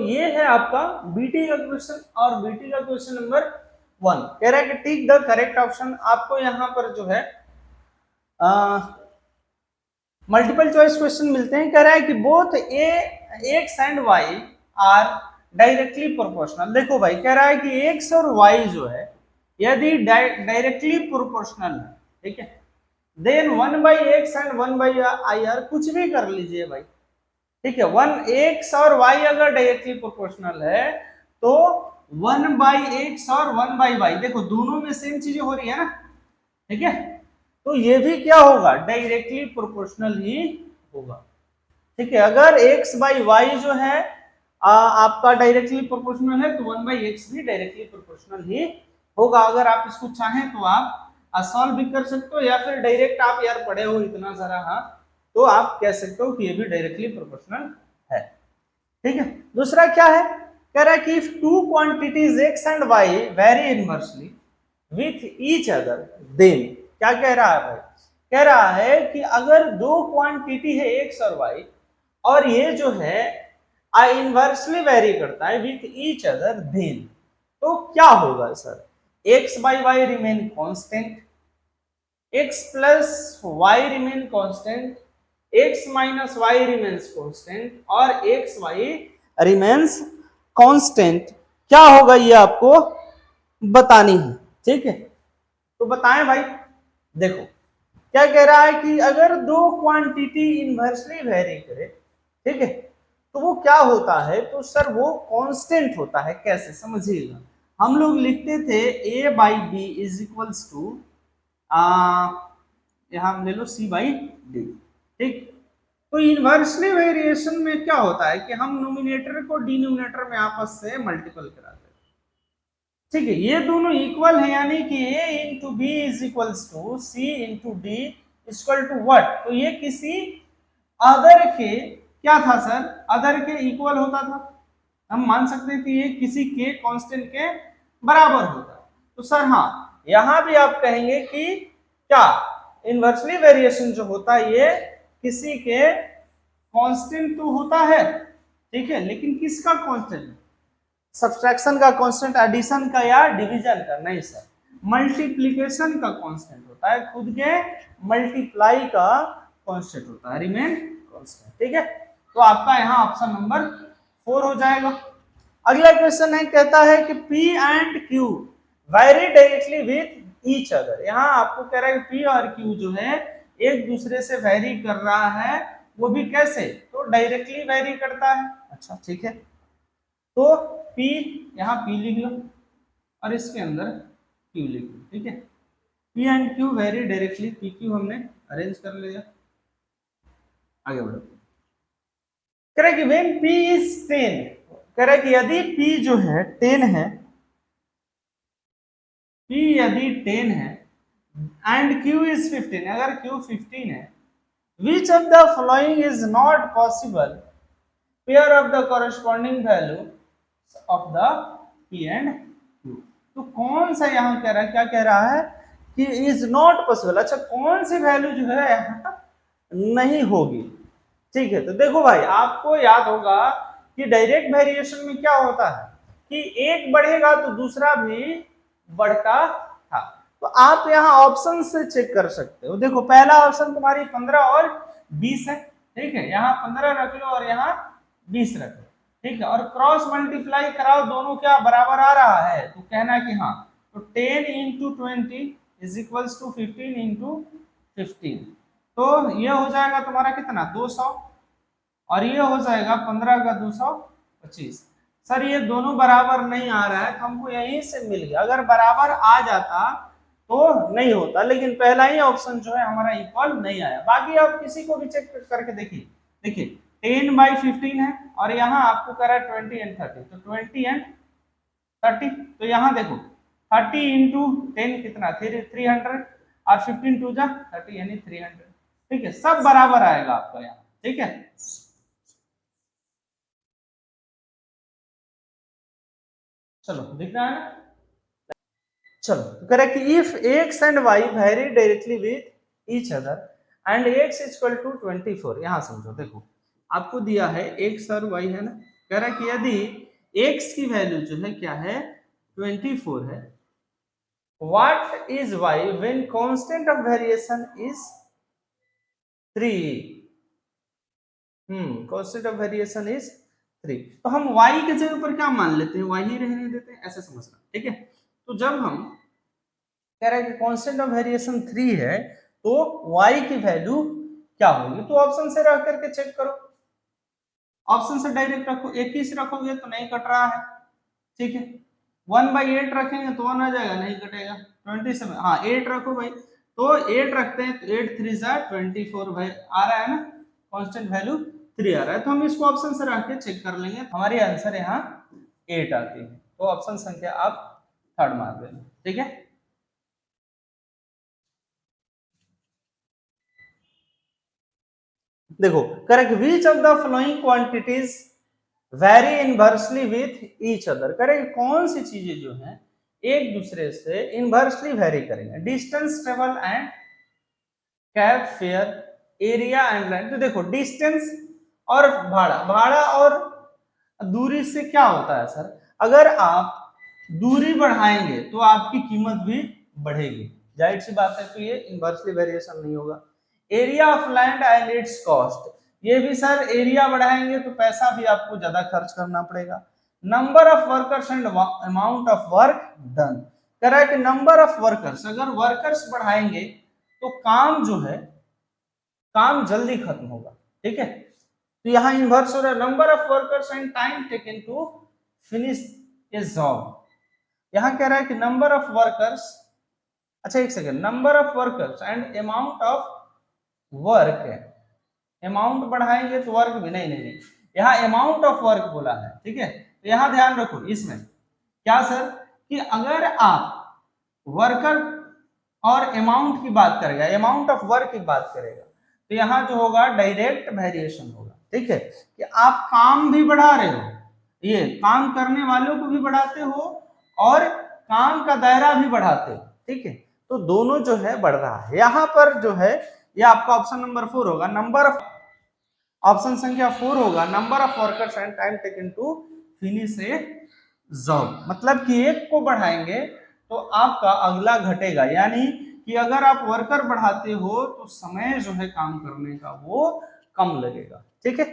ये है आपका बीटी का क्वेश्चन और बीटी का क्वेश्चन नंबर 1 कह रहा है कि टिक द करेक्ट ऑप्शन। आपको यहाँ पर जो है मल्टीपल चॉइस क्वेश्चन मिलते हैं। कह रहा है कि both X and Y are directly proportional. देखो भाई कह रहा है कि एक्स और वाई जो है यदि डायरेक्टली प्रोपोर्शनल है, ठीक है, देन 1/x एंड 1/i कुछ भी कर लीजिए भाई, ठीक है। 1x और y अगर डायरेक्टली प्रोपोर्शनल है तो 1/x और 1/y, देखो दोनों में सेम चीजें हो रही है ना, ठीक है, तो ये भी क्या होगा, डायरेक्टली प्रोपोर्शनल ही होगा, ठीक है। अगर x/y जो है आपका डायरेक्टली प्रोपोर्शनल है तो 1/x भी डायरेक्टली प्रोपोर्शनल ही होगा। अगर आप इसको चाहें तो आप सॉल्व भी कर सकते हो या फिर डायरेक्ट आप यार पढ़े हो इतना सारा, हाँ, तो आप कह सकते हो कि ये भी डायरेक्टली प्रोपोर्शनल है, ठीक है। दूसरा क्या है, कह रहा है कि if two quantities x and y very inversely with each other than, क्या कह रहा है भाई, कह रहा है कि अगर दो क्वांटिटी है x और y और ये जो है इनवर्सली वेरी करता है विथ ईच अदर देन, तो क्या होगा sir, x/y remain constant, x plus y remain constant, x minus y remains constant और x y remains constant। क्या होगा ये आपको बतानी है, ठीक है। तो बताएं भाई, देखो क्या कह रहा है कि अगर दो क्वांटिटी इनवर्सली वेरी करे, ठीक है, तो वो क्या होता है, तो सर वो कांस्टेंट होता है। कैसे समझिएगा, हम लोग लिखते थे a/b इज इक्वल्स टू यहां हम ले लो c/d, ठीक। तो इनवर्सली वेरिएशन में क्या होता है कि हम नोमिनेटर को डिनोमिनेटर में आपस से मल्टीपल कराते हैं, ठीक है। ये दोनों इक्वल है यानी कि a into B is equals to C into D equal to what, तो ये किसी अदर के क्या था सर, अदर के इक्वल होता था। हम मान सकते थे ये किसी के कांस्टेंट के बराबर होता। तो सर हाँ, यहां भी आप कहेंगे कि क्या इनवर्सली वेरिएशन जो होता है ये किसी के कांस्टेंट तो होता है, ठीक है, लेकिन किसका कांस्टेंट, सब्सट्रैक्शन का कांस्टेंट, एडिशन का या डिवीजन का, नहीं सर, मल्टीप्लिकेशन का कांस्टेंट होता है, खुद के मल्टीप्लाई का कांस्टेंट होता है, रिमेन कांस्टेंट, ठीक है। तो आपका यहाँ ऑप्शन नंबर 4 हो जाएगा। अगला क्वेश्चन है, कहता है कि P and Q very directly with each other. यहाँ आपको कह रहा है कि P और Q जो है एक दूसरे से वेरी कर रहा है, वो भी कैसे, तो डायरेक्टली वेरी करता है। अच्छा ठीक है, तो P यहाँ P लिख लो और इसके अंदर Q लिख लो, ठीक है। P and Q very directly, PQ हमने अरेंज कर लिया, आगे बढ़ो। कह रहा है कि व्हेन P इज 10, कह रहा है कि यदि P जो है 10 है, P यदि 10 है एंड Q इज 15, अगर Q 15 है, which of the following is not possible pair of the corresponding value of the P and Q। तो कौन सा यहाँ कह रहा है, क्या कह रहा है कि इज नॉट पॉसिबल, अच्छा कौन सी वैल्यू जो है यहाँ नहीं होगी, ठीक है। तो देखो भाई आपको याद होगा कि डायरेक्ट वेरिएशन में क्या होता है कि एक बढ़ेगा तो दूसरा भी बढ़ता था। तो आप यहाँ ऑप्शन से चेक कर सकते हो, देखो पहला ऑप्शन तुम्हारी 15 और 20 है, ठीक है, यहाँ 15 रख लो और यहाँ 20 रख लो, ठीक है, और क्रॉस मल्टीप्लाई कराओ, दोनों क्या बराबर आ रहा है, तो कहना कि हाँ, तो 10 into 20 is equals to 15 into 15, तो ये हो जाएगा तुम्हारा कितना 200 और ये हो जाएगा 15 का 225। सर ये दोनों बराबर नहीं आ रहा है, तो हमको यहीं से मिल गया, अगर बराबर आ जाता तो नहीं होता, लेकिन पहला ही ऑप्शन जो है हमारा इक्वल नहीं आया। बाकी आप किसी को भी चेक करके देखिए, देखिए 10/15 है और यहाँ आपको कह रहा है 20 एंड 30, तो 20 एंड 30, तो यहाँ देखो 30 इंटू 10 कितना 300 और 15 टू जा 30 यानी 300, ठीक है, सब बराबर आएगा आपका यहाँ, ठीक है। चलो दिख रहा है ना, चलो तो कह रहा है कि if x and y very directly with each other and x equal to 24, यहां समझो, देखो आपको दिया है x और y है ना, कह रहा है कि यदि x की वैल्यू जो है क्या है 24 है, what is y when constant of variation is 3। Constant of variation is 3, तो हम y के जगह पर क्या मान लेते हैं, y ही रहने देते हैं, ऐसे समझना, ठीक है। तो जब हम कह रहे हैं कि कांस्टेंट ऑफ वेरिएशन 3 है तो y की वैल्यू क्या होगी, तो ऑप्शन से रख करके चेक करो, ऑप्शन से डायरेक्ट रखो, 21 रखोगे तो नहीं कट रहा है, ठीक है। 1/8 रखेंगे तो 1 आ जाएगा, नहीं कटेगा। 27, हाँ 8 रखो भाई, तो 8 रखते हैं तो 8 3 जा 24 भाई आ रहा है ना, कांस्टेंट वैल्यू 3 आ रहा है, तो हम इसको ऑप्शन से रख के चेक कर लेंगे, हमारी आंसर यहाँ 8 आती है, तो ऑप्शन संख्या आप थर्ड मार देना, ठीक है। देखो correct, which of the following quantities very inversely with each other, correct, कौन सी चीजें जो हैं एक दूसरे से इनवर्सली वेरी करेंगे, distance, travel and cab fair, area and land. तो देखो डिस्टेंस और भाड़ा, भाड़ा और दूरी से क्या होता है सर, अगर आप दूरी बढ़ाएंगे तो आपकी कीमत भी बढ़ेगी, जाहिर सी बात है, तो ये इनवर्सली वेरिएशन नहीं होगा। Area of land and it's cost, ये भी सर एरिया बढ़ाएंगे तो पैसा भी आपको ज्यादा खर्च करना पड़ेगा। Number of workers and amount of work done, कह रहा है कि नंबर ऑफ वर्कर्स, अगर वर्कर्स बढ़ाएंगे तो काम जो है, काम जल्दी खत्म होगा, ठीक है, तो यहाँ इन्वर्स हो रहा है, number of workers and time taken to finish a job, यहाँ कह रहा है कि नंबर ऑफ वर्कर्स, अच्छा एक second, number of workers and amount of work है, अमाउंट बढ़ाएंगे तो वर्क भी नहीं, नहीं यहाँ अमाउंट ऑफ वर्क बोला है, ठीक है, तो यहाँ ध्यान रखो इसमें क्या सर, कि अगर आप वर्कर और अमाउंट की बात करेगा, अमाउंट ऑफ वर्क की बात करेगा, तो यहाँ जो होगा डायरेक्ट वेरिएशन होगा, ठीक है, कि आप काम भी बढ़ा रहे हो, ये काम करने वालों को भी बढ़ाते हो और काम का दायरा भी बढ़ाते हो, ठीक है, तो दोनों जो है बढ़ रहा है। यहाँ पर जो है ये आपका ऑप्शन नंबर 4 होगा, नंबर ऑफ, ऑप्शन संख्या 4 होगा, number of workers and time taken to finish a job, मतलब कि एक को बढ़ाएंगे तो आपका अगला घटेगा, यानी कि अगर आप वर्कर बढ़ाते हो तो समय जो है काम करने का वो कम लगेगा, ठीक है।